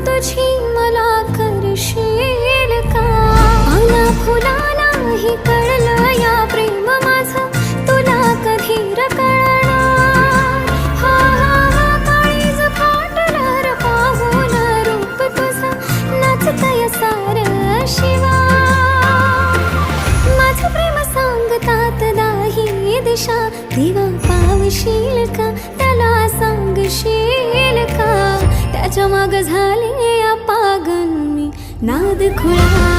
तुझी मला करशील का? पाना फुलालाही कळलं या प्रेम माझं, तुला कधी र कळणार? हा हा हा काळीज फाटलं र पाहून रूप तुझं, नाचतय सार शिवा. माझं प्रेम सांगतात दाही दिशा, देवा पावशील का? त्याला सांगशील का? त्याच्या माग झाले पागल मी नाद खुळा.